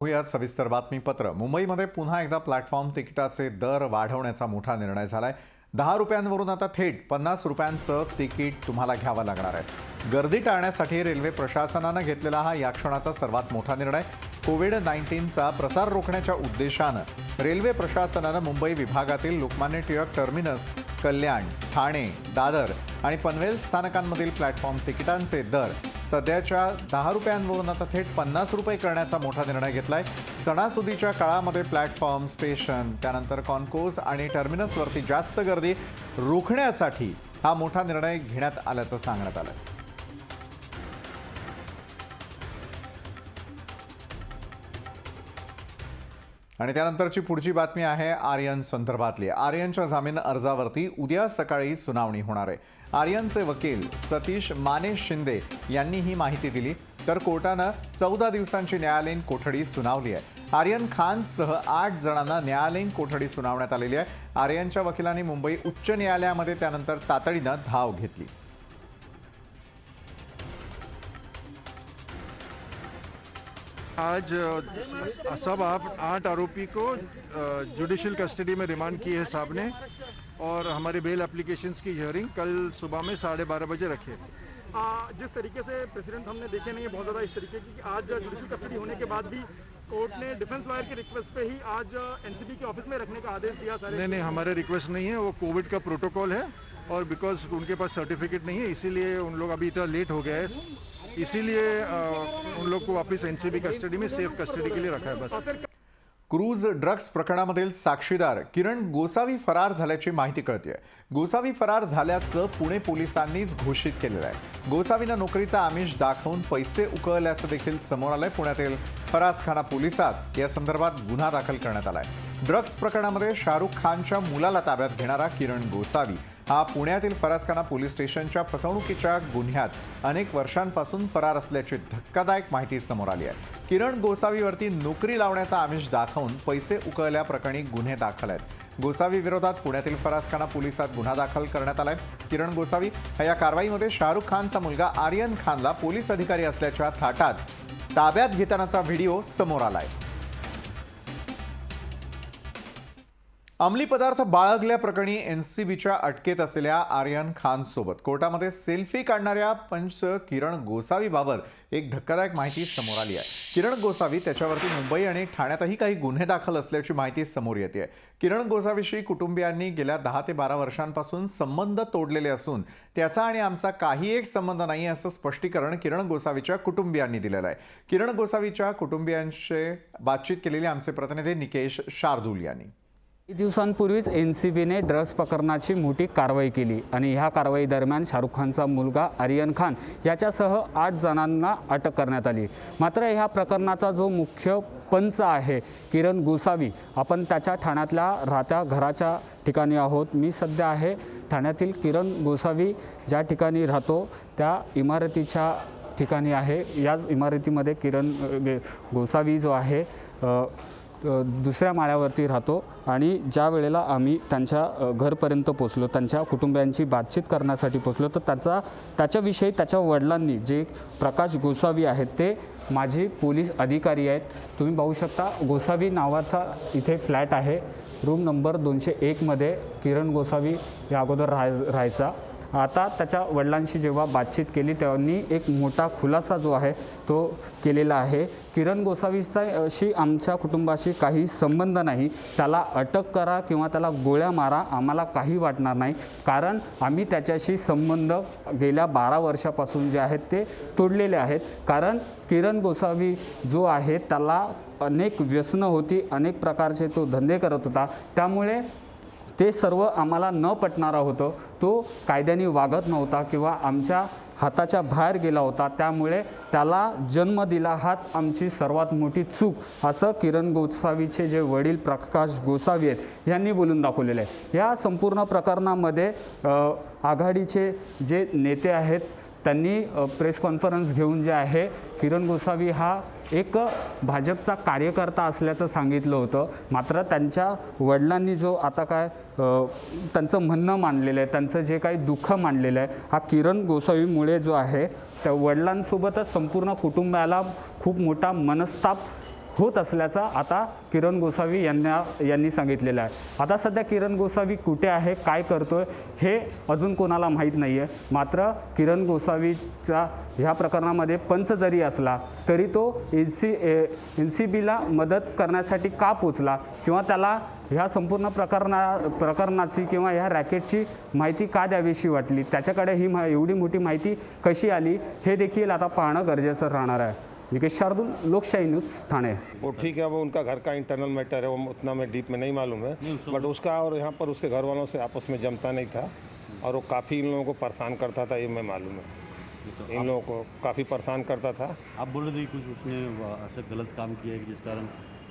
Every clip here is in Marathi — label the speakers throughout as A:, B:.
A: पाहूयात सविस्तर बातमीपत्र। मुंबईमध्ये पुन्हा एकदा प्लॅटफॉर्म तिकिटाचे दर वाढवण्याचा मोठा निर्णय झालाय। 10 रुपयांवरून आता थेट 50 रुपयांचं तिकीट तुम्हाला घ्यावं लागणार आहे। गर्दी टाळण्यासाठी रेल्वे प्रशासनाने घेतलेला हा या क्षणाचा सर्वात मोठा निर्णय। कोविड-19चा प्रसार रोखण्याच्या उद्देशाने रेल्वे प्रशासनाने मुंबई विभागातील लोकमान्य टिळक टर्मिनस, कल्याण, ठाणे, दादर आणि पनवेल स्थानकांमधील प्लॅटफॉर्म तिकिटांचे दर सध्याच्या 10 रुपयांवरून आता थेट 50 रुपये करण्याचा मोठा निर्णय घेतलाय। सणासुदीच्या काळामध्ये प्लॅटफॉर्म, स्टेशन, त्यानंतर कॉन्कोर्स आणि टर्मिनसवरती जास्त गर्दी रोखण्यासाठी हा मोठा निर्णय घेण्यात आल्याचं सांगण्यात आलं। आणि त्यानंतरची पुढची बातमी आहे आर्यन संदर्भातली। आर्यनच्या जामीन अर्जावरती उद्या सकाळी सुनावणी होणार आहे। आर्यनचे वकील सतीश माने शिंदे यांनी ही माहिती दिली। तर कोर्टाने 14 दिवसांची न्यायालयीन कोठडी सुनावली आहे। आर्यन खानसह 8 जणांना न्यायालयीन कोठडी सुनावण्यात आलेली आहे। आर्यनच्या वकिलांनी मुंबई उच्च न्यायालयामध्ये त्यानंतर तातडीने धाव घेतली।
B: आज सब 8 आरोपी को जुडिशियल कस्टडी में रिमांड किए है साहब ने, और हमारे बेल एप्लीकेशंस की हियरिंग कल सुबह में 12:30 बजे रखे।
C: जिस तरीके से प्रेसिडेंट हमने देखे नहीं है बहुत ज़्यादा इस तरीके की, आज जुडिशियल कस्टडी होने के बाद भी कोर्ट ने डिफेंस लॉयर की रिक्वेस्ट पे ही आज एनसीबी के ऑफिस में रखने का आदेश दिया। सारे
B: नहीं, हमारे रिक्वेस्ट नहीं है, वो कोविड का प्रोटोकॉल है और बिकॉज उनके पास सर्टिफिकेट नहीं है इसीलिए उन लोग अभी इतना लेट हो गया है, इसीलिए उन लोग को वापस एनसीबी कस्टडी में सेफ कस्टडी के लिए रखा है बस।
A: क्रूज ड्रग्ज प्रकरणामधील साक्षीदार किरण गोसावी फरार झाल्याची माहिती कळते। गोसावी फरार झाल्याचं पुणे पोलिसांनीच घोषित केलेलं आहे। गोसावीनं नोकरीचा आमिष दाखवून पैसे उकळल्याचं देखील समोर आलंय। पुण्यातील फरासखाना पोलिसात या संदर्भात गुन्हा दाखल करण्यात आलाय। ड्रग्ज प्रकरणामध्ये शाहरुख खानच्या मुलाला ताब्यात घेणारा किरण गोसावी हा पुण्यातील फरासखाना पोलीस स्टेशनच्या फसवणुकीच्या गुन्ह्यात अनेक वर्षांपासून फरार असल्याची धक्कादायक माहिती समोर आली आहे। किरण गोसावीवरती नोकरी लावण्याचा आमिष दाखवून पैसे उकळल्याप्रकरणी गुन्हे दाखल आहेत। गोसावी विरोधात पुण्यातील फरासखाना पोलिसात गुन्हा दाखल करण्यात आलाय। किरण गोसावी हा या कारवाईमध्ये शाहरुख खानचा मुलगा आर्यन खानला पोलीस अधिकारी असल्याच्या थाटात ताब्यात घेतानाचा व्हिडिओ समोर आलाय। अंमली पदार्थ बाळगल्याप्रकरणी एनसीबीच्या अटकेत असलेल्या आर्यन खान सोबत कोर्टामध्ये सेल्फी काढणाऱ्या पंच किरण गोसावीबाबत एक धक्कादायक माहिती समोर आली आहे। किरण गोसावी त्याच्यावरती मुंबई आणि ठाण्यातही काही गुन्हे दाखल असल्याची माहिती समोर येते आहे। किरण गोसावीशी कुटुंबियांनी गेल्या 10 ते 12 वर्षांपासून संबंध तोडलेले असून त्याचा आणि आमचा काही एक संबंध नाही असं स्पष्टीकरण किरण गोसावीच्या कुटुंबियांनी दिलेलं आहे। किरण गोसावीच्या कुटुंबियांशी बातचीत केलेले आमचे प्रतिनिधी निकेश शार्दूल यांनी
D: दिवसांपूर्वीच एनसीबीने ड्रग्ज प्रकरणाची मोठी कारवाई केली आणि ह्या कारवाई दरम्यान शाहरुख खानचा मुलगा आर्यन खान याच्यासह 8 जणांना अटक करण्यात आली। मात्र ह्या प्रकरणाचा जो मुख्य पंच आहे किरण गोसावी, आपण त्याच्या ठाण्यातल्या राहत्या घराच्या ठिकाणी आहोत। मी सध्या आहे ठाण्यातील किरण गोसावी ज्या ठिकाणी राहतो त्या इमारतीच्या ठिकाणी आहे। याच इमारतीमध्ये किरण गोसावी जो आहे दुसऱ्या माळ्यावरती राहतो आणि ज्या वेळेला आम्ही त्यांच्या घरपर्यंत पोचलो, त्यांच्या कुटुंबियांची बातचीत करण्यासाठी पोचलो, तर त्याच्याविषयी त्याच्या वडिलांनी जे प्रकाश गोसावी आहेत ते माझे पोलीस अधिकारी आहेत। तुम्ही पाहू शकता गोसावी नावाचा इथे फ्लॅट आहे, रूम नंबर 201 मध्ये किरण गोसावी या अगोदर राहायचा। आता त्याच्या वडिलांशी जेव्हा बातचीत केली त्यांनी एक मोठा खुलासा जो आहे तो केलेला आहे। किरण गोसावीशी आमच्या कुटुंबाशी काही संबंध नाही, त्याला अटक करा किंवा त्याला गोळ्या मारा आम्हाला काही वाटणार नाही, कारण आम्ही त्याच्याशी संबंध गेल्या 12 वर्षापासून जे आहेत ते तोडलेले आहेत। कारण किरण गोसावी जो आहे त्याला अनेक व्यसनं होती, अनेक प्रकारचे तो धंदे करत होता, त्यामुळे ते सर्व आम्हाला न पटणारं होतं। तो कायद्याने वागत नव्हता किंवा आमच्या हाताच्या बाहेर गेला होता, त्यामुळे त्याला जन्म दिला हाच आमची सर्वात मोठी चूक असं किरण गोसावीचे जे वडील प्रकाश गोसावी आहेत यांनी बोलून दाखवलेलं आहे। या संपूर्ण प्रकरणामध्ये आघाडीचे जे नेते आहेत त्यांनी प्रेस कॉन्फरन्स घेऊन जे आहे किरण गोसावी हा एक भाजपचा कार्यकर्ता असल्याचं सांगितलं होतं। मात्र त्यांच्या वडिलांनी जो आता काय त्यांचं म्हणणं मांडलेलं आहे, त्यांचं जे काही दुःख मांडलेलं आहे, हा किरण गोसावीमुळे जो आहे त्या वडिलांसोबतच संपूर्ण कुटुंबाला खूप मोठा मनस्ताप होत असल्याचा आता किरण गोसावी यांनी सांगितलेलं आहे. आता सध्या किरण गोसावी कुठे आहे, काय करतोय हे अजून कोणाला माहीत नाही आहे. मात्र किरण गोसावीचा ह्या प्रकरणामध्ये पंच जरी असला तरी तो NCBला मदत करण्यासाठी का पोचला किंवा त्याला ह्या संपूर्ण प्रकरणाची किंवा ह्या रॅकेटची माहिती का द्यावीशी वाटली, त्याच्याकडे ही एवढी मोठी माहिती कशी आली हे देखील आता पाहणं गरजेचं राहणार आहे. निकेश शार्दूल, लोकशाही न्यूज, ठाणे.
E: वो ठीक है, वो उनका घर का इंटरनल मैटर है, वो उतना मैं डीप में नहीं मालूम है, बट उसका और यहाँ पर उसके घर वालों से आपस में जमता नहीं था और वो काफ़ी इन लोगों को परेशान करता था, ये मैं मालूम है. इन लोगों को काफ़ी परेशान करता था.
F: आप बोल रहे थे कुछ उसने ऐसा गलत काम किया है कि जिस कारण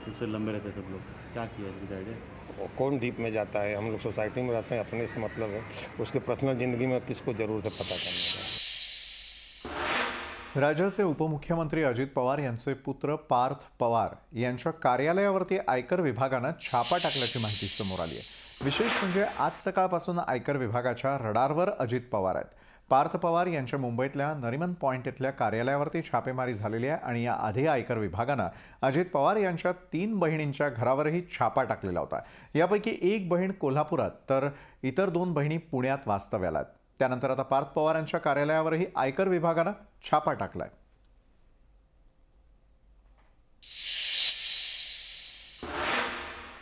F: उससे लंबे रहते सब लोग, क्या किया है बताइए.
E: वो कौन डीप में जाता है, हम लोग सोसाइटी में रहते हैं, अपने से मतलब है, उसके पर्सनल ज़िंदगी में किसको ज़रूरत है पता करने का.
A: राज्याचे उपमुख्यमंत्री अजित पवार यांचे पुत्र पार्थ पवार यांच्या कार्यालयावरती आयकर विभागानं छापा टाकल्याची माहिती समोर आली आहे. विशेष म्हणजे आज सकाळपासून आयकर विभागाच्या रडारवर अजित पवार आहेत. पार्थ पवार यांच्या मुंबईतल्या नरिमन पॉइंट इथल्या कार्यालयावरती छापेमारी झालेली आहे आणि याआधी आयकर विभागानं अजित पवार यांच्या 3 बहिणींच्या घरावरही छापा टाकलेला होता. यापैकी एक बहीण कोल्हापुरात तर इतर 2 बहिणी पुण्यात वास्तव्याला आहेत. त्यानंतर आता पार्थ पवारांच्या कार्यालयावरही आयकर विभागानं छापा टाकलाय.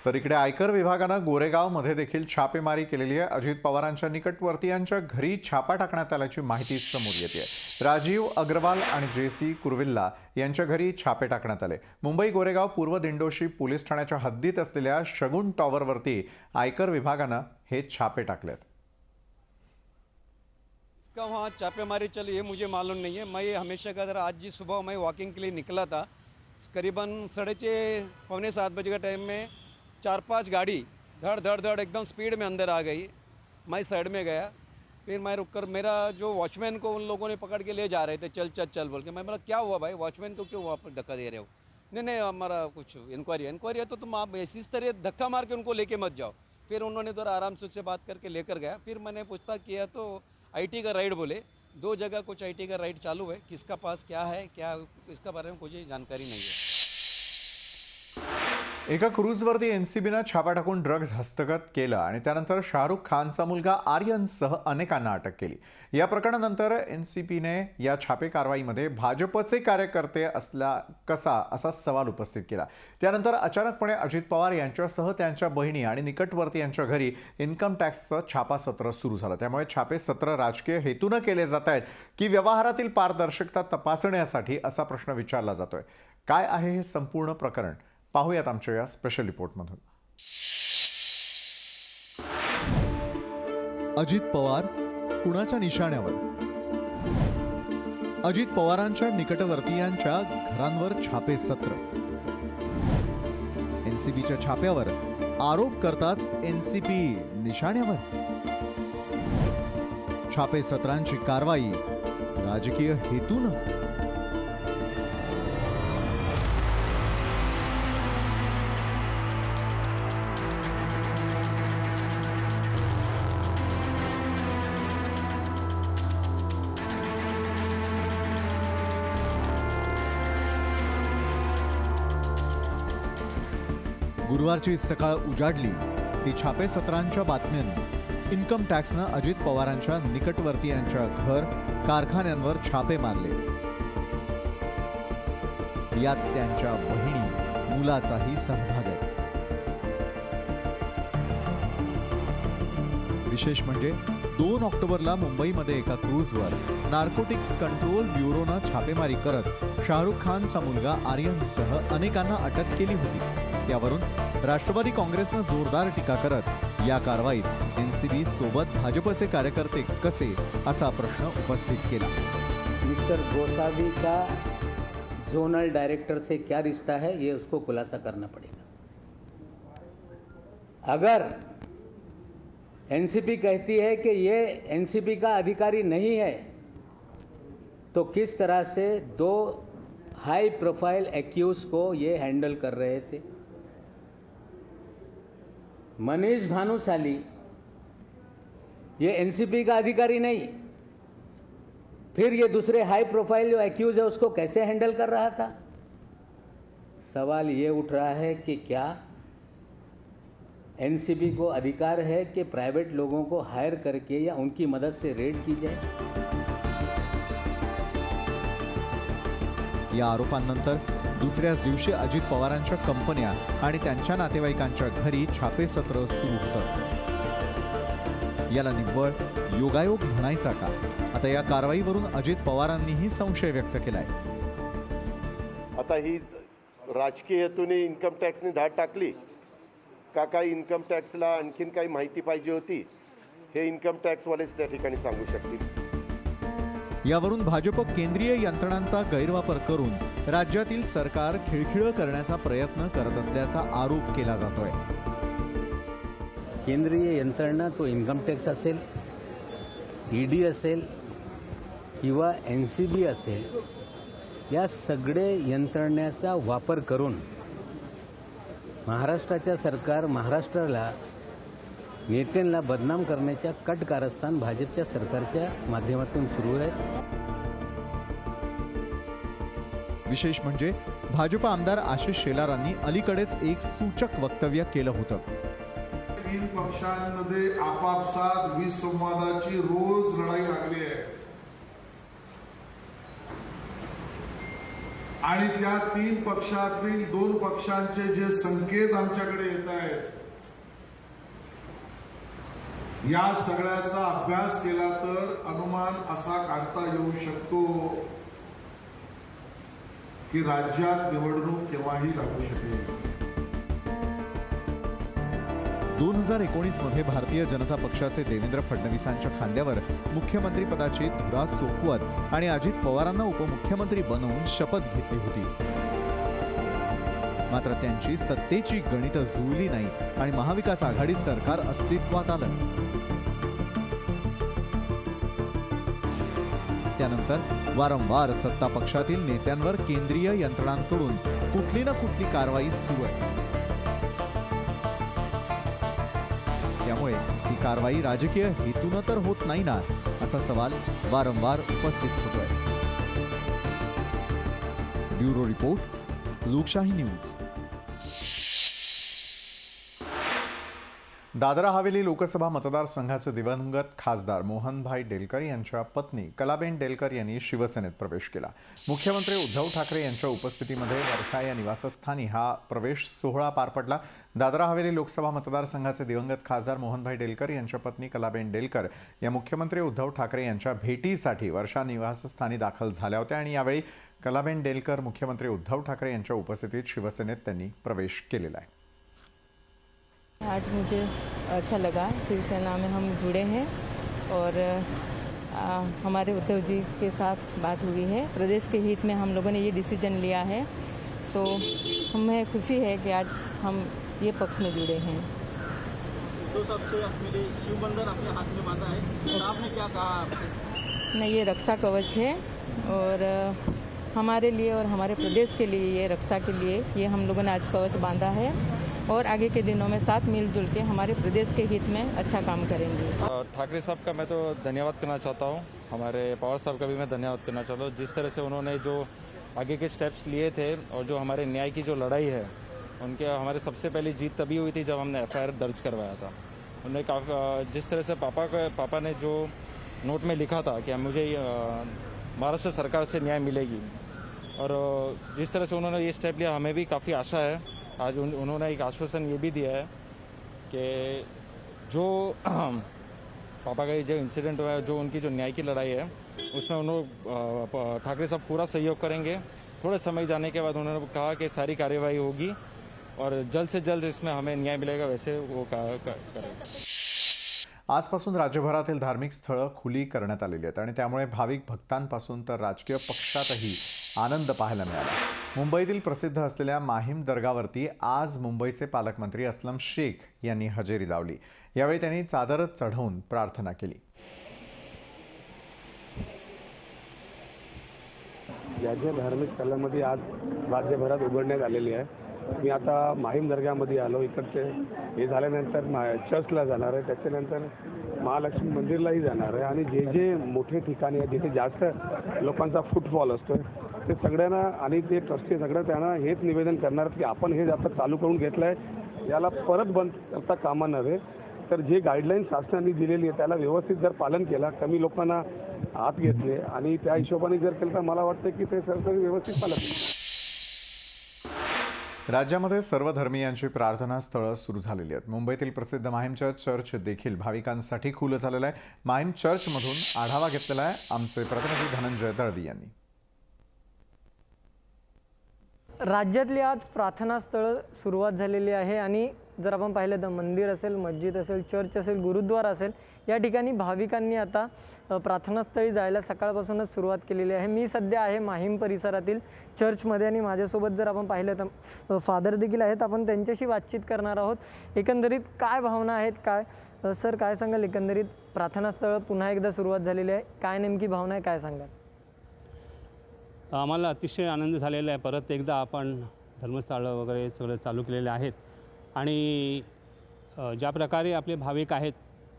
A: तर इकडे आयकर विभागानं गोरेगावमध्ये देखील छापेमारी केलेली आहे. अजित पवारांच्या निकटवर्तीयांच्या घरी छापा टाकण्यात आल्याची माहिती समोर येते. राजीव अग्रवाल आणि JC कुर्विल्ला यांच्या घरी छापे टाकण्यात आले. मुंबई गोरेगाव पूर्व दिंडोशी पोलीस ठाण्याच्या हद्दीत असलेल्या शगुन टॉवरवरती आयकर विभागानं हे छापे टाकलेत.
G: इसका वहाँ छापेमारी चली है मुझे मालूम नहीं है. मैं हमेशा का तरह आज जी सुबह मैं वॉकिंग के लिए निकला था, करीबन 6:30 पौने 7 बजे का टाइम में 4-5 गाड़ी धड़ धड़ धड़ एकदम स्पीड में अंदर आ गई. मैं साइड में गया, फिर मैं रुककर मेरा जो वॉचमैन को उन लोगों ने पकड़ के ले जा रहे थे, चल चल चल बोल के. मैं बोला क्या हुआ भाई, वॉचमैन को क्यों वहाँ पर धक्का दे रहे हो. नहीं हमारा कुछ इंक्वायरी है, तो तुम आप इस तरह धक्का मार के उनको लेके मत जाओ. फिर उन्होंने थोड़ा आराम से उससे बात करके लेकर गया. फिर मैंने पूछताछ किया तो IT का राइड बोले, 2 जगह कुछ IT का राइड चालू है, किसका पास क्या है क्या इसका बारे में मुझे जानकारी नहीं है.
A: एका क्रूजवरती NCBनं छापा टाकून ड्रग्ज हस्तगत केलं आणि त्यानंतर शाहरुख खानचा मुलगा आर्यनसह अनेकांना अटक केली. या प्रकरणानंतर NCBने या छापे कारवाईमध्ये भाजपचे कार्यकर्ते असला कसा असा सवाल उपस्थित केला. त्यानंतर अचानकपणे अजित पवार यांच्यासह त्यांच्या बहिणी आणि निकटवर्तीयांच्या घरी इन्कम टॅक्सचं छापा सत्र सुरू झालं. त्यामुळे छापे सत्र राजकीय हेतूनं केले जात आहेत की व्यवहारातील पारदर्शकता तपासण्यासाठी असा प्रश्न विचारला जातोय. काय आहे हे संपूर्ण प्रकरण पाहूयात आमच्या या स्पेशल रिपोर्टमधून. अजित पवार कुणाच्या निशाण्यावर? अजित पवारांच्या निकटवर्तीयांच्या घरांवर छापे सत्र. NCBच्या छाप्यावर आरोप करताच NCB निशाण्यावर. छापे सत्रांची कारवाई राजकीय हेतून. गुरुवारची सकाळ उजाडली ती छापे सत्रांच्या बातम्यांनी. इन्कम टॅक्सनं अजित पवारांच्या निकटवर्तीयांच्या घर कारखान्यांवर छापे मारले. यात त्यांच्या बहिणी मुलाचाही सहभाग आहे. विशेष म्हणजे 2 ऑक्टोबरला मुंबईमध्ये एका क्रूजवर नार्कोटिक्स कंट्रोल ब्युरोनं छापेमारी करत शाहरुख खानचा मुलगा आर्यनसह अनेकांना अटक केली होती. यावरून राष्ट्रवादी काँग्रेसनं जोरदार टीका करत या कारवाईत NCB सोबत भाजपचे कार्यकर्ते कसे असा प्रश्न उपस्थित केला.
H: मिस्टर गोसावी का जोनल डायरेक्टर से क्या रिश्ता है, ये उसको खुलासा करना पड़ेगा. अगर NCB कहती है कि ये NCB का अधिकारी नहीं है, तो किस तरह से 2 हाई प्रोफाइल एक्यूज को ये हैंडल कर रहे थे. मनीष भानुशाली ये NCB का अधिकारी नहीं, फिर ये दूसरे हाई प्रोफाइल जो एक्यूज है उसको कैसे हैंडल कर रहा था. सवाल ये उठ रहा है कि क्या एनसीबी को अधिकार है कि प्राइवेट लोगों को हायर करके या उनकी मदद से रेड की जाए?
A: या आरोपांनंतर दुसऱ्याच दिवशी अजित पवारांच्या कंपन्या आणि त्यांच्या नातेवाईकांच्या घरी छापेसत्र सुरू होतं. याला निव्वळ योगायोग म्हणायचा का? आता या कारवाईवरून अजित पवारांनीही संशय व्यक्त केलाय.
I: आता ही राजकीय हेतूने इन्कम टॅक्सने धाड टाकली का काही इन्कम टॅक्सला आणखीन काही माहिती पाहिजे होती हे इन्कम टॅक्सवालेच त्या ठिकाणी सांगू शकतील.
A: यावरून भाजप केंद्रीय यंत्रणांचा गैरवापर करून राज्यातील सरकार खिळखिळं करण्याचा प्रयत्न करत असल्याचा आरोप केला जातोय.
H: केंद्रीय यंत्रणा तो इन्कम टॅक्स असेल, ईडी असेल किंवा एनसीबी असेल, या सगळे यंत्रणेचा वापर करून महाराष्ट्राच्या सरकार महाराष्ट्राला नेत्यांना बदनाम करण्याच्या कट कारस्थान भाजपच्या सरकारच्या माध्यमातून सुरू आहे.
A: विशेष म्हणजे भाजप आमदार आशिष शेलारांनी अलीकडेच एक सूचक वक्तव्य केलं होतं.
J: तीन पक्षांमध्ये आपापसात विसंवादाची रोज लढाई लागली आहे आणि त्या तीन पक्षातील दोन पक्षांचे जे संकेत आमच्याकडे येत आहेत या सगळ्याचा अभ्यास केला तर अनुमान असा काढता येऊ शकतो की राज्यात निवडणूक केव्हाही लागू शकेल.
A: 2019 मध्ये भारतीय जनता पक्षाचे देवेंद्र फडणवीसांच्या खांद्यावर मुख्यमंत्रीपदाची धुरा सोपवत आणि अजित पवारांना उपमुख्यमंत्री बनवून शपथ घेतली होती. मात्र त्यांची सत्तेची गणितं जुळली नाही आणि महाविकास आघाडी सरकार अस्तित्वात आलं. त्यानंतर वारंवार सत्ता पक्षातील नेत्यांवर केंद्रीय यंत्रणांकडून कुठली ना कुठली कारवाई सुरू आहे. त्यामुळे ही कारवाई राजकीय हेतून तर होत नाही ना, असा सवाल वारंवार उपस्थित होतोय. ब्युरो रिपोर्ट, लोकशाही न्यूज. दादरा हवेली लोकसभा मतदारसंघाचे दिवंगत खासदार मोहनभाई डेलकर यांच्या पत्नी कलाबेन डेलकर यांनी शिवसेनेत प्रवेश केला. मुख्यमंत्री उद्धव ठाकरे यांच्या उपस्थितीमध्ये वर्षा या निवासस्थानी हा प्रवेश सोहळा पार पडला. दादरा हवेली लोकसभा मतदारसंघाचे दिवंगत खासदार मोहनभाई डेलकर यांच्या पत्नी कलाबेन डेलकर या मुख्यमंत्री उद्धव ठाकरे यांच्या भेटीसाठी वर्षा निवासस्थानी दाखल झाल्या होत्या आणि यावेळी कलाबेन डेलकर मुख्यमंत्री उद्धव ठाकरे यांच्या उपस्थितीत शिवसेनेत त्यांनी प्रवेश केलेला आहे.
K: आज मुझे अच्छा लगा, शिवसेना में हम जुड़े हैं और हमारे उद्धव जी के साथ बात हुई है. प्रदेश के हित में हम लोगों ने ये डिसीजन लिया है, तो हमें खुशी है कि आज हम ये पक्ष में जुड़े हैं.
C: तो सबसे अपने शिवबंधन अपने हाथ में बांधा है, तो आपने क्या कहा?
K: नहीं, ये रक्षा कवच है और हमारे लिए और हमारे प्रदेश के लिए, ये रक्षा के लिए ये हम लोगों ने आज कवच बांधा है और आगे के दिनों में साथ मिलजुल के हमारे प्रदेश के हित में अच्छा काम करेंगे.
L: ठाकरे साहब का मैं तो धन्यवाद करना चाहता हूँ, हमारे पवार साहब का भी मैं धन्यवाद करना चाहता हूँ. जिस तरह से उन्होंने जो आगे के स्टेप्स लिए थे और जो हमारे न्याय की जो लड़ाई है, उनके हमारे सबसे पहली जीत तभी हुई थी जब हमने FIR दर्ज करवाया था. उन्होंने जिस तरह से पापा ने जो नोट में लिखा था कि मुझे महाराष्ट्र सरकार से न्याय मिलेगी, और जिस तरह से उन्होंने ये स्टेप लिया, हमें भी काफ़ी आशा है. आज उन्होंने एक आश्वासन ये भी दिया है कि जो पापा का जो इंसिडेंट हुआ है, जो उनकी जो न्याय की लड़ाई है, उसमें उन्होंने ठाकरे साहब पूरा सहयोग करेंगे. थोड़े समय जाने के बाद उन्होंने कहा कि सारी कार्यवाही होगी और जल्द से जल्द इसमें हमें न्याय मिलेगा, वैसे वो करेंगे.
A: आजपासून राज्यभरातील धार्मिक स्थळं खुली करण्यात आलेली आहेत आणि त्यामुळे भाविक भक्तांपासून तर राजकीय पक्षातही आनंद पाहायला मिळाला. मुंबईतील प्रसिद्ध असलेल्या माहीम दर्गावरती आज मुंबईचे पालकमंत्री अस्लम शेख यांनी हजेरी लावली. यावेळी त्यांनी चादर चढवून प्रार्थना केली.
M: ज्या ज्या धार्मिक स्थळांमध्ये आज राज्यभरात उघडण्यात आलेली आहे, मी आता माहीम दर्गामध्ये आलो. इकडचे हे झाल्यानंतर चर्चला जाणार आहे, त्याच्यानंतर महालक्ष्मी मंदिरलाही जाणार आहे आणि जे जे मोठे ठिकाणी आहे जिथे जास्त लोकांचा फुटफॉल असतो ते सगळ्यांना आणि ते ट्रस्टी सगळं त्यांना हेच निवेदन करणार की आपण हे आता चालू करून घेतलंय, याला परत बंद करता कामा नव्हे. तर जे गाईडलाईन शासनाने दिलेली आहे त्याला व्यवस्थित जर पालन केलं, कमी लोकांना आत घेतले आणि त्या हिशोबाने जर केलं तर मला वाटतं की ते सरकारी व्यवस्थित पालन केलं.
A: राज्यामध्ये सर्व धर्मीयांची प्रार्थना स्थळं सुरू झालेली आहेत. मुंबईतील प्रसिद्ध माहीम चर्च देखील भाविकांसाठी खुलं झालेलं आहे. माहीम चर्चमधून आढावा घेतलेला आहे आमचे प्रतिनिधी धनंजय दळवी यांनी.
N: राज्यातली आज प्रार्थना स्थळं सुरुवात झालेली आहे आणि जर आपण पाहिलं तर मंदिर असेल, मस्जिद असेल, चर्च असेल, गुरुद्वारा असेल, या ठिकाणी भाविकांनी आता प्रार्थनास्थळी जायला सकाळपासूनच सुरुवात केलेली आहे. मी सध्या आहे माहीम परिसरातील चर्चमध्ये आणि माझ्यासोबत जर आपण पाहिलं तर फादर देखील आहेत. आपण त्यांच्याशी बातचीत करणार आहोत. एकंदरीत काय भावना आहेत, काय सर काय सांगाल? एकंदरीत प्रार्थनास्थळं पुन्हा एकदा सुरुवात झालेली आहे, काय नेमकी भावना आहे, काय सांगाल?
F: आम्हाला अतिशय आनंद झालेला आहे. परत एकदा आपण धर्मस्थळं वगैरे सगळं चालू केलेले आहेत आणि ज्या प्रकारे आपले भाविक आहेत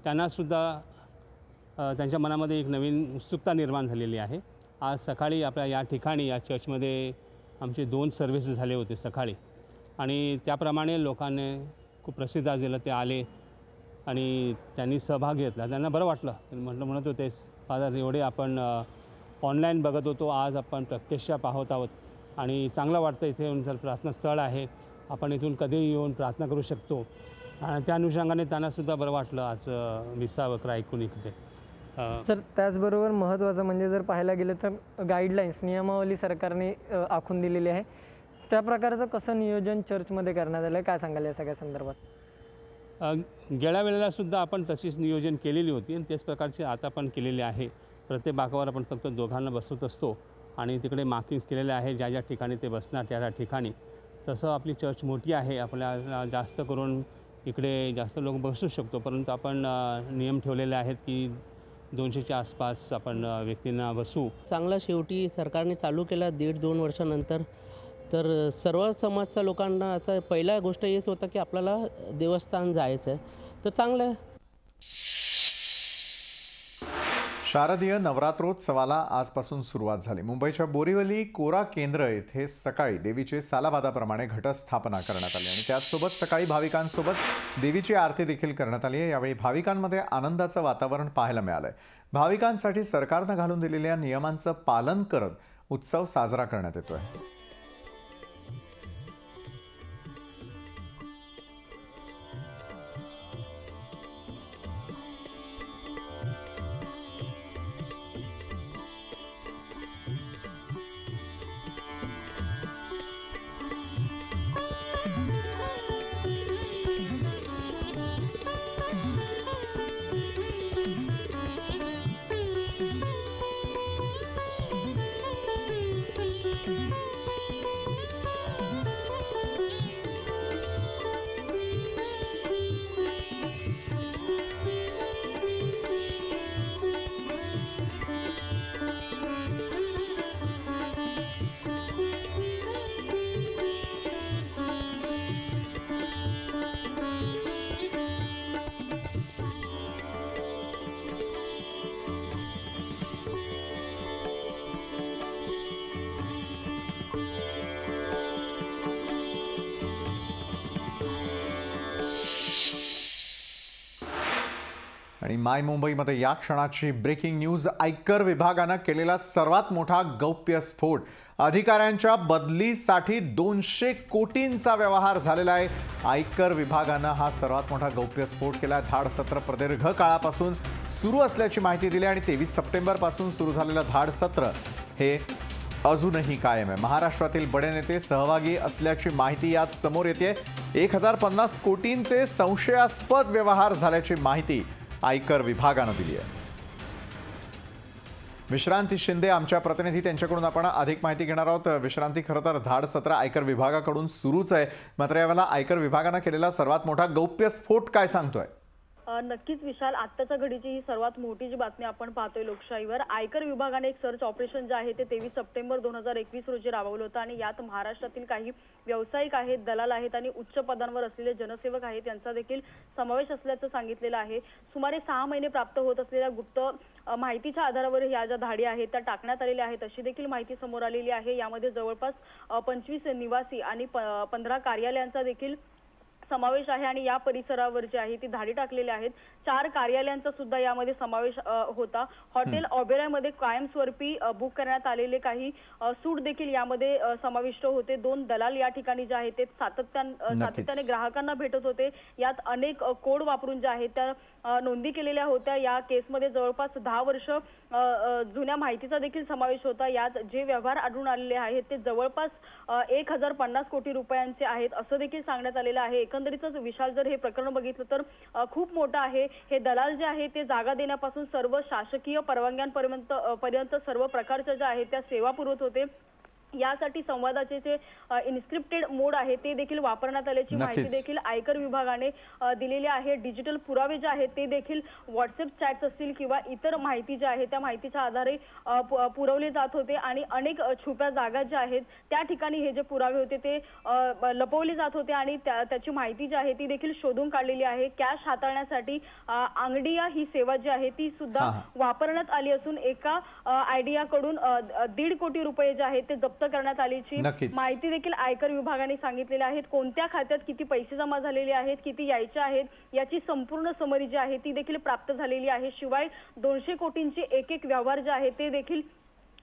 F: त्यांनासुद्धा त्यांच्या मनामध्ये एक नवीन उत्सुकता निर्माण झालेली आहे. आज सकाळी आपल्या या ठिकाणी या चर्चमध्ये आमचे 2 सर्व्हिसेस झाले होते सकाळी आणि त्याप्रमाणे लोकांनी खूप प्रसिद्ध झालं, ते आले आणि त्यांनी सहभाग घेतला. त्यांना बरं वाटलं. म्हणत होते फादर एवढे आपण ऑनलाईन बघत होतो, आज आपण प्रत्यक्ष पाहत आहोत आणि चांगलं वाटतं. इथे येऊन जर प्रार्थनास्थळ आहे, आपण इथून कधीही येऊन प्रार्थना करू शकतो आणि त्या अनुषंगाने त्यांनासुद्धा बरं वाटलं आज मिसा वगैरे ऐकून इकडे.
N: सर त्याचबरोबर महत्त्वाचं म्हणजे जर पाहायला गेलं तर गाईडलाईन्स, नियमावली सरकारने आखून दिलेली आहे, त्या प्रकारचं कसं नियोजन चर्चमध्ये करण्यात आलं आहे, काय सांगाल या सगळ्या संदर्भात?
F: गेल्या वेळेलासुद्धा आपण तशीच नियोजन केलेली होती आणि त्याच प्रकारची आता पण केलेली आहे. प्रत्येक बाकावर आपण फक्त दोघांना बसवत असतो आणि तिकडे मार्किंग्स केलेले आहे ज्या ज्या ठिकाणी ते बसणार त्या ठिकाणी. तसं आपली चर्च मोठी आहे, आपल्याला जास्त करून इकडे जास्त लोक बसू शकतो, परंतु आपण नियम ठेवलेले आहेत की 200च्या आसपास आपण व्यक्तींना बसू.
O: चांगला शेवटी सरकारने चालू केला 1.5-2 वर्षानंतर. तर सर्व समाजच्या लोकांना आता पहिला गोष्ट हेच होतं की आपल्याला देवस्थान जायचं आहे, तर चांगलं आहे.
A: शारदीय नवरात्रोत्सवाला आजपासून सुरुवात झाली. मुंबईच्या बोरिवली कोरा केंद्र येथे सकाळी देवीची सालाबादाप्रमाणे घटस्थापना करण्यात आली आणि त्याचसोबत सकाळी भाविकांसोबत देवीची आरती देखील करण्यात आली आहे. यावेळी भाविकांमध्ये आनंदाचं वातावरण पाहायला मिळालंय. भाविकांसाठी सरकारनं घालून दिलेल्या नियमांचं पालन करत उत्सव साजरा करण्यात येतोय. आणि माय मुंबईमध्ये या क्षणाची ब्रेकिंग न्यूज. आयकर विभागानं केलेला सर्वात मोठा गौप्यस्फोट. अधिकाऱ्यांच्या बदलीसाठी 200 कोटींचा व्यवहार झालेला आहे. आयकर विभागानं हा सर्वात मोठा गौप्यस्फोट केला. धाड सत्र प्रदीर्घ काळापासून सुरू असल्याची माहिती दिली आणि 23 सप्टेंबरपासून सुरू झालेलं धाड सत्र हे अजूनही कायम आहे. महाराष्ट्रातील बडे नेते सहभागी असल्याची माहिती यात समोर येते. 1050 कोटींचे संशयास्पद व्यवहार झाल्याची माहिती आयकर विभागानं दिली आहे. विश्रांती शिंदे आमच्या प्रतिनिधी, त्यांच्याकडून आपण अधिक माहिती घेणार आहोत. विश्रांती, खरं तर धाड सत्र आयकर विभागाकडून सुरूच आहे, मात्र यावेळेला आयकर विभागानं केलेला सर्वात मोठा गौप्यस्फोट काय सांगतोय?
P: नक्कीच विशाल, आत्ताच्या घडीची ही सर्वात मोठी जी बातमी आपण पाहतोय लोकशाहीवर. आयकर विभागाने एक सर्च ऑपरेशन जे आहे ते 23 सप्टेंबर 2021 रोजी राबवलं होतं आणि यात महाराष्ट्रातील काही व्यावसायिक आहेत, दलाल आहेत आणि उच्च पदांवर असलेले जनसेवक आहेत यांचा देखील समावेश असल्याचं सांगितलेलं आहे. सुमारे 6 महिने प्राप्त होत असलेल्या गुप्त माहितीच्या आधारावर या ज्या धाडी आहेत त्या टाकण्यात आलेल्या आहेत अशी देखील माहिती समोर आलेली आहे. यामध्ये जवळपास 25 निवासी आणि 15 कार्यालयांचा देखील समावेश आहे आणि या परिसरावर जे आहे ती धाडी टाकलेल्या आहेत. 4 कार्यालयांचा सुद्धा यामध्ये समावेश होता. हॉटेल ऑबेरायमध्ये कायमस्वरूपी बुक करण्यात आलेले काही सूट देखील यामध्ये समाविष्ट होते. 2 दलाल या ठिकाणी जे आहे ते सातत्याने ग्राहकांना भेटत होते. यात अनेक कोड वापरून जे आहे त्या नोंदी केलेल्या होत्या. या केसमध्ये जवळपास 10 वर्ष जुन्या माहितीचा देखील समावेश होता. यात जे व्यवहार आढळून आलेले आहेत ते जवळपास 1050 कोटी रुपयांचे आहेत असं देखील सांगण्यात आलेलं आहे. एकंदरीतच विशाल, जर हे प्रकरण बघितलं तर खूप मोठं आहे. हे दलाल जे आहे ते जागा देण्यापासून सर्व शासकीय परवानग्यांपर्यंत सर्व प्रकारच्या ज्या आहेत त्या सेवा पुरवत होते. यासाठी संवादाचे जे इन्स्क्रिप्टेड मोड आहे ते देखील वापरण्यात आल्याची माहिती देखील आयकर विभागाने दिलेली आहे. डिजिटल पुरावे जे आहेत ते देखील व्हॉट्सअप चॅट्स असतील किंवा इतर माहिती जी आहे त्या माहितीच्या आधारे पुरवले जात होते आणि अनेक छुप्या जागा ज्या आहेत त्या ठिकाणी हे जे पुरावे होते ते लपवले जात होते आणि त्याची माहिती जी आहे ती देखील शोधून काढलेली आहे. कॅश हाताळण्यासाठी अंगडिया ही सेवा जी आहे ती सुद्धा वापरण्यात आली असून एका आयडियाकडून 1.5 कोटी रुपये जे आहेत ते जप्त करण्यात आल्याची माहिती देखील आयकर विभागाने सांगितलेली आहे. कोणत्या खात्यात किती पैसे जमा झालेले आहेत, किती यायचे आहेत याची संपूर्ण समरी जी आहे ती देखील प्राप्त झालेली आहे. शिवाय 200 कोटींचे एक व्यवहार जे आहे ते देखील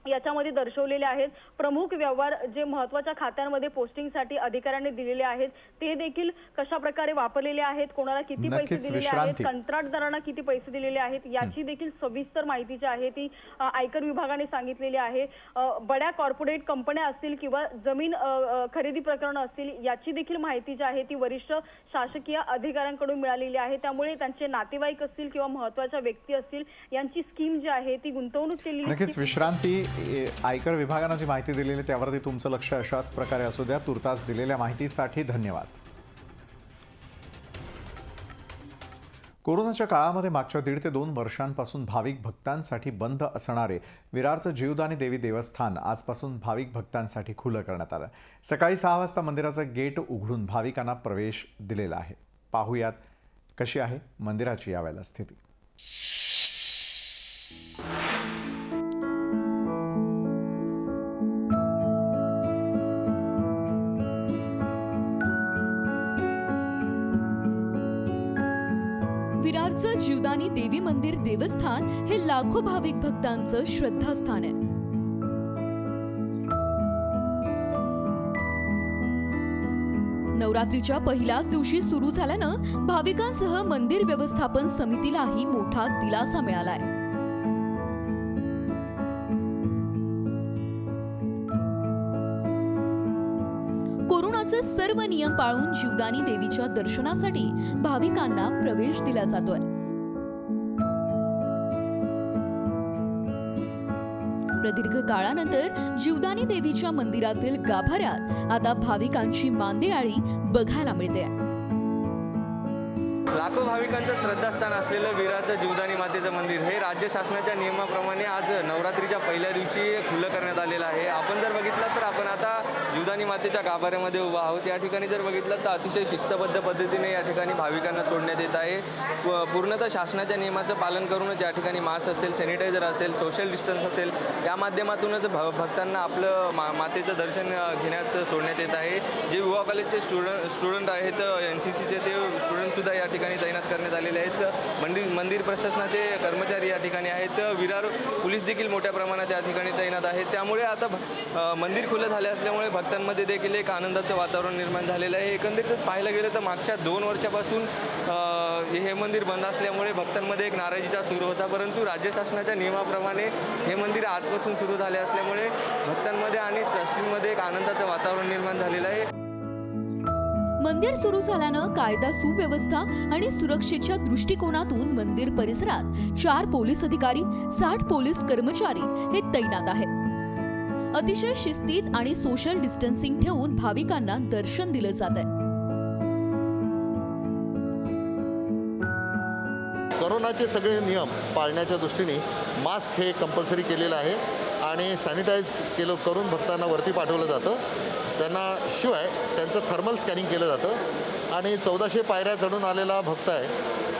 P: याच्यामध्ये दर्शवलेले आहेत. प्रमुख व्यवहार जे महत्त्वाच्या खात्यांमध्ये पोस्टिंगसाठी अधिकाऱ्यांनी दिलेले आहेत ते देखील कशा प्रकारे वापरलेले आहेत, कोणाला किती पैसे दिलेले आहेत, कंत्राटदारांना किती पैसे दिलेले आहेत याची देखील सविस्तर माहिती जी आहे ती आयकर विभागाने सांगितलेली आहे. बड्या कॉर्पोरेट कंपन्या असतील किंवा जमीन खरेदी प्रकरण असतील याची देखील माहिती जी आहे ती वरिष्ठ शासकीय अधिकाऱ्यांकडून मिळालेली आहे. त्यामुळे त्यांचे नातेवाईक असतील किंवा महत्त्वाच्या व्यक्ती असतील यांची स्कीम जी आहे ती गुंतवणूक केलेली.
A: नक्कीच विश्रांती, आयकर विभागाने जी माहिती दिलेली त्यावरती तुमचं लक्ष अशाच प्रकारे असू द्या. तुर्तास दिलेल्या माहितीसाठी धन्यवाद. कोरोनाच्या काळामध्ये मागच्या 1.5 ते 2 वर्षांपासून भाविक भक्तांसाठी बंद असणारे विरारचं जीवदानी देवी देवस्थान आजपासून भाविक भक्तांसाठी खुलं करण्यात आलं. सकाळी 6 वाजता मंदिराचं गेट उघडून भाविकांना प्रवेश दिलेला आहे. पाहूयात कशी आहे मंदिराची यावेळेला स्थिती.
Q: विरारचं जीवदानी देवी मंदिर देवस्थान हे लाखो भाविक भक्तांचं श्रद्धास्थान आहे. नवरात्रीच्या पहिल्याच दिवशी सुरू झाल्यानं भाविकांसह मंदिर व्यवस्थापन समितीलाही मोठा दिलासा मिळालाय. कोरोनाचे सर्व नियम पाळून जीवदानी देवीच्या दर्शनासाठी भाविकांना प्रवेश दिला जातोय. प्रदीर्घ काळानंतर जीवदानी देवीच्या मंदिरातील गाभाऱ्यात आता भाविकांची मांदियाळी बघायला मिळते.
R: लाखो भाविकांचं श्रद्धास्थान असलेलं विरारचं जीवदानी मातेचं मंदिर हे राज्य शासनाच्या नियमाप्रमाणे आज नवरात्रीच्या पहिल्या दिवशी खुलं करण्यात आलेलं आहे. आपण जर बघितलं तर आपण आता जीवदानी मातेच्या गाभाऱ्यामध्ये उभा आहोत. या ठिकाणी जर बघितलं तर अतिशय शिस्तबद्ध पद्धतीने या ठिकाणी भाविकांना सोडण्यात येत आहे. पूर्णतः शासनाच्या नियमाचं पालन करूनच या ठिकाणी मास्क असेल, सॅनिटायझर असेल, सोशल डिस्टन्स असेल या माध्यमातूनच भक्तांना आपलं मातेचं दर्शन घेण्यास सोडण्यात येत आहे. जे युवा कॉलेजचे स्टुडंट आहेत, NCCचे ते स्टुडंटसुद्धा या ठिकाणी तैनात करण्यात आलेले आहेत. मंदिर प्रशासनाचे कर्मचारी या ठिकाणी आहेत. विरार पोलीस देखील मोठ्या प्रमाणात या ठिकाणी तैनात आहेत. त्यामुळे आता मंदिर खुलं झाले असल्यामुळे भक्तांमध्ये देखील एक आनंदाचं वातावरण निर्माण झालेलं आहे. एकंदरीत पाहायला गेलं तर मागच्या 2 वर्षापासून हे मंदिर बंद असल्यामुळे भक्तांमध्ये एक नाराजीचा सूर होता. परंतु राज्य शासनाच्या नियमाप्रमाणे हे मंदिर आजपासून सुरू झाले असल्यामुळे भक्तांमध्ये आणि ट्रस्टींमध्ये एक आनंदाचं वातावरण निर्माण झालेलं आहे.
Q: मंदिर सुरू झाल्यानं कायदा सुव्यवस्था आणि सुरक्षेच्या दृष्टिकोनातून मंदिर परिसरात 4 पोलीस अधिकारी, 60 पोलीस कर्मचारी हे तैनात आहेत. अतिशय शिस्तीत आणि सोशल डिस्टन्सिंग ठेवून भाविकांना दर्शन दिलं जात आहे.
S: कोरोनाचे सगळे नियम पाळण्याच्या दृष्टीने मास्क हे कंपल्सरी केलेलं आहे आणि सॅनिटाईज करून भक्तांना वरती पाठवलं जातं. त्यांना शिवाय त्यांचं थर्मल स्कॅनिंग केलं जातं आणि 1400 पायऱ्या चढून आलेला भक्त आहे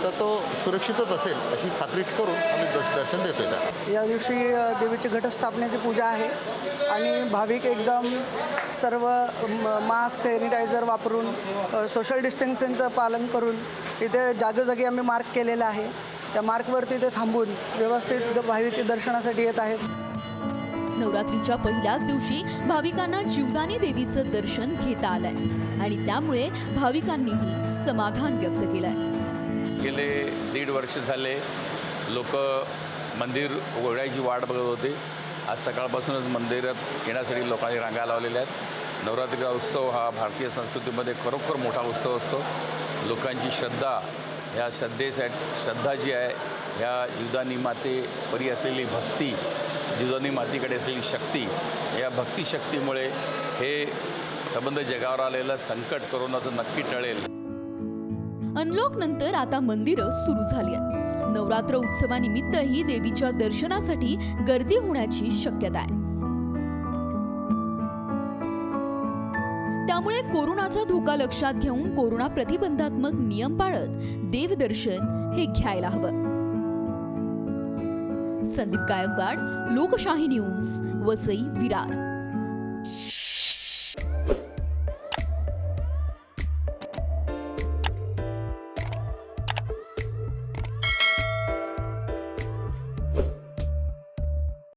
S: तर तो सुरक्षितच असेल अशी खात्री करून आम्ही दर्शन देतोय. त्या
T: या दिवशी देवीची घटस्थापनेची पूजा आहे आणि भाविक एकदम सर्व मास्क सॅनिटायझर वापरून सोशल डिस्टन्सिंगचं पालन करून इथे जागोजागी आम्ही मार्क केलेला आहे. त्या मार्कवरती ते थांबून व्यवस्थित भाविक दर्शनासाठी येत आहेत.
Q: नवरात्रीच्या पहिल्याच दिवशी भाविकांना जीवदानी देवीचं दर्शन घेता आलंय आणि त्यामुळे भाविकांनीही समाधान व्यक्त केलंय.
U: गेले 1.5 वर्ष झाले लोक मंदिर उघडायची वाट बघत होते. आज सकाळपासूनच मंदिरात येण्यासाठी लोकांनी रांगा लावलेल्या आहेत. नवरात्रीचा उत्सव हा भारतीय संस्कृतीमध्ये खरोखर मोठा उत्सव असतो. लोकांची श्रद्धा, ह्या श्रद्धा जी आहे, ह्या जीवदानी मातेपरी असलेली भक्ती, जीवदानी मातेकडे असलेली शक्ती, या भक्तिशक्तीमुळे हे संबंध जगावर आलेलं संकट कोरोनाचं नक्की टळेल.
Q: अनलॉक नंतर आता मंदिरं सुरू झाली आहेत. नवरात्र उत्सवानिमित्तही देवीच्या दर्शनासाठी गर्दी होण्याची शक्यता आहे. त्यामुळे कोरोनाचा धोका लक्षात घेऊन कोरोना प्रतिबंधात्मक नियम पाळत देवदर्शन हे घ्यायला हवं. संदीप गायकवाड, लोकशाही न्यूज, वसई, विरार.